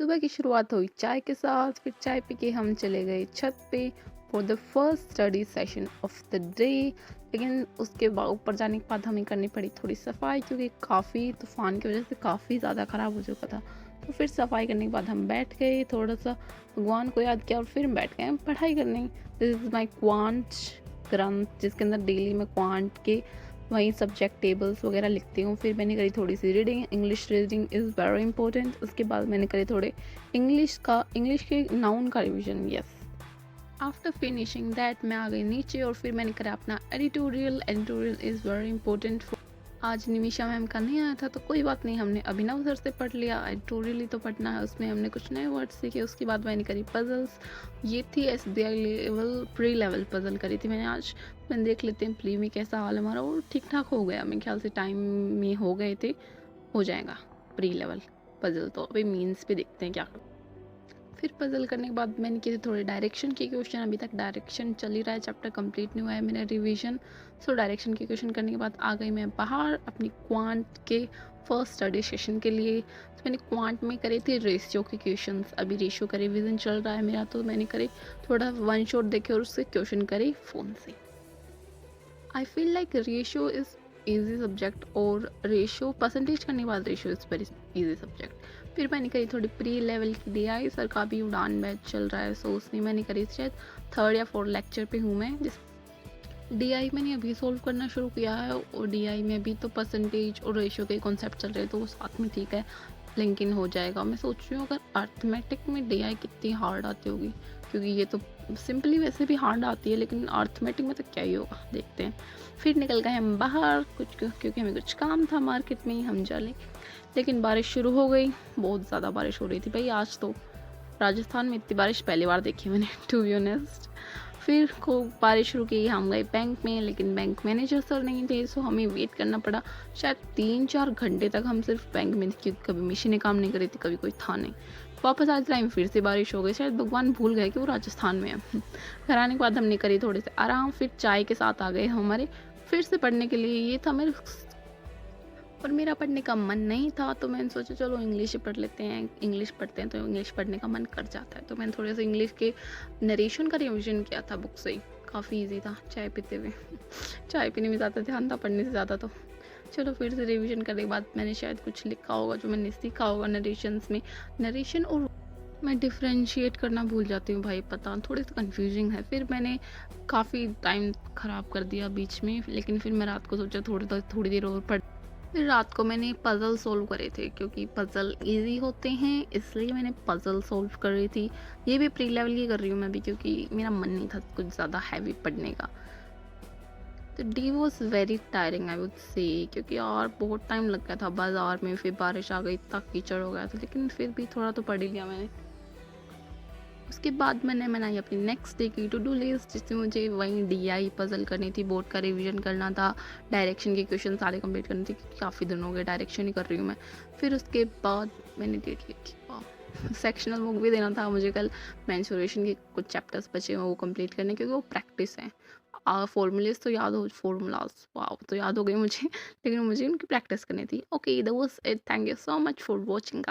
सुबह की शुरुआत हुई चाय के साथ, फिर चाय पी के हम चले गए छत पे for the first study session of the day. लेकिन उसके बाद ऊपर जाने के बाद हमें करनी पड़ी थोड़ी सफाई, क्योंकि काफ़ी तूफान की वजह से काफ़ी ज़्यादा ख़राब हो चुका था। तो फिर सफाई करने के बाद हम बैठ गए, थोड़ा सा भगवान को याद किया और फिर हम बैठ गए हम पढ़ाई करने। दिस इज़ माई क्वांट ग्रंथ, जिसके अंदर डेली में क्वांट के वहीं सब्जेक्ट टेबल्स वगैरह लिखती हूँ। फिर मैंने करी थोड़ी सी reading, English reading is very important. उसके बाद मैंने करी थोड़े इंग्लिश के नाउन का revision. Yes, after finishing that मैं आ गई नीचे और फिर मैंने करा अपना editorial. Editorial is very important. आज निमिषा मैम का नहीं आया था तो कोई बात नहीं, हमने अभिनव सर से पढ़ लिया। एडिटोरियल ही तो पढ़ना है, उसमें हमने कुछ नए वर्ड सीखे। उसके बाद मैंने करी पजल्स। ये थी SBI level pre level puzzle करी थी मैंने आज। मैंने देख लेते हैं प्री में कैसा हाल है हमारा, और ठीक ठाक हो गया। मेरे ख्याल से टाइम में हो गए थे, हो जाएगा प्री लेवल पजल। तो अभी मीन्स पे देखते हैं क्या। फिर पजल करने के बाद मैंने किए थोड़े डायरेक्शन के क्वेश्चन। अभी तक डायरेक्शन चल ही रहा है, चैप्टर कंप्लीट नहीं हुआ है मेरा रिवीजन। सो डायरेक्शन के क्वेश्चन करने के बाद आ गई मैं बाहर अपनी क्वांट के फर्स्ट स्टडी सेशन के लिए। तो मैंने क्वांट में करे थे रेशियो के क्वेश्चंस। अभी रेशियो का रिवीजन चल रहा है मेरा, तो मैंने करे थोड़ा वन शॉट देखे और उससे क्वेश्चन करे फ़ोन से। I feel like ratio is easy subject, और रेशियो परसेंटेज करने के बाद ratio is very easy subject. फिर मैंने करी थोड़ी प्री लेवल की DI सर का भी उड़ान बैच चल रहा है, सो उसमें मैंने करी शायद थर्ड या फोर्थ लेक्चर पे हूँ मैं। जिस DI मैंने अभी सोल्व करना शुरू किया है, और DI में भी तो परसेंटेज और रेशियो के कॉन्सेप्ट चल रहे हैं, तो वो साथ में ठीक है, लिंक इन हो जाएगा। मैं सोच रही हूँ अगर अर्थमेटिक में DI कितनी हार्ड आती होगी, क्योंकि ये तो सिंपली वैसे भी हार्ड आती है, लेकिन अर्थमेटिक में तो क्या ही होगा, देखते हैं। फिर निकल गए हम बाहर कुछ, क्योंकि हमें कुछ काम था मार्केट में ही, हम चले। लेकिन बारिश शुरू हो गई, बहुत ज़्यादा बारिश हो रही थी भाई आज तो। राजस्थान में इतनी बारिश पहली बार देखी मैंने, टू बी ऑनेस्ट। फिर को बारिश रुकी, हम गए बैंक में, लेकिन बैंक मैनेजर सर नहीं थे, सो हमें वेट करना पड़ा शायद 3-4 घंटे तक। हम सिर्फ बैंक में थे, क्योंकि कभी मशीनें काम नहीं कर रही थी, कभी कोई था नहीं। वापस आते टाइम फिर से बारिश हो गई, शायद भगवान भूल गए कि वो राजस्थान में है। घर आने के बाद हमने करी थोड़े से आराम, फिर चाय के साथ आ गए हमारे फिर से पढ़ने के लिए। ये था मेरे, और मेरा पढ़ने का मन नहीं था, तो मैंने सोचा चलो इंग्लिश ही पढ़ लेते हैं। इंग्लिश पढ़ते हैं तो इंग्लिश पढ़ने का मन कर जाता है। तो मैंने थोड़े से इंग्लिश के नरेशन का रिविजन किया था बुक से ही, काफ़ी इजी था चाय पीते हुए। चाय पीने में ज़्यादा ध्यान था, पढ़ने से ज़्यादा। तो चलो फिर से रिविजन करने के बाद मैंने शायद कुछ लिखा होगा जो मैंने सीखा होगा नरेशंस में। नरेशन और मैं डिफ्रेंशिएट करना भूल जाती हूँ भाई, पता थोड़ी सी कंफ्यूजिंग है। फिर मैंने काफ़ी टाइम ख़राब कर दिया बीच में, लेकिन फिर मैं रात को सोचा थोड़ी देर और पढ़। फिर रात को मैंने पज़ल सॉल्व करे थे, क्योंकि पज़ल इजी होते हैं, इसलिए मैंने पज़ल सॉल्व कर रही थी। ये भी प्री लेवल की कर रही हूँ मैं भी, क्योंकि मेरा मन नहीं था कुछ ज़्यादा हैवी पढ़ने का। तो D was very tiring I would say, क्योंकि और बहुत टाइम लग गया था बाज़ार में। फिर बारिश आ गई, इतना कीचड़ हो गया था, लेकिन फिर भी थोड़ा तो पढ़ ही लिया मैंने। उसके बाद मैंने बनाई अपनी नेक्स्ट डे की टू डू लिस्ट, जिसमें मुझे वहीं DI पजल करनी थी, बोर्ड का रिवीजन करना था, डायरेक्शन के क्वेश्चन सारे कंप्लीट करने थे, क्योंकि काफ़ी दिन हो गए डायरेक्शन ही कर रही हूँ मैं। फिर उसके बाद मैंने डेट लिखी, वाह। सेक्शनल बुक भी देना था मुझे कल। मेंस्ट्रुएशन के कुछ चैप्टर्स बचे हैं वो कंप्लीट करने, क्योंकि वो प्रैक्टिस है। फॉर्मूलेज तो याद हो, फॉर्मूलाज वाह तो याद हो गए मुझे, लेकिन मुझे उनकी प्रैक्टिस करनी थी। Okay, that was it, thank you so much for watching.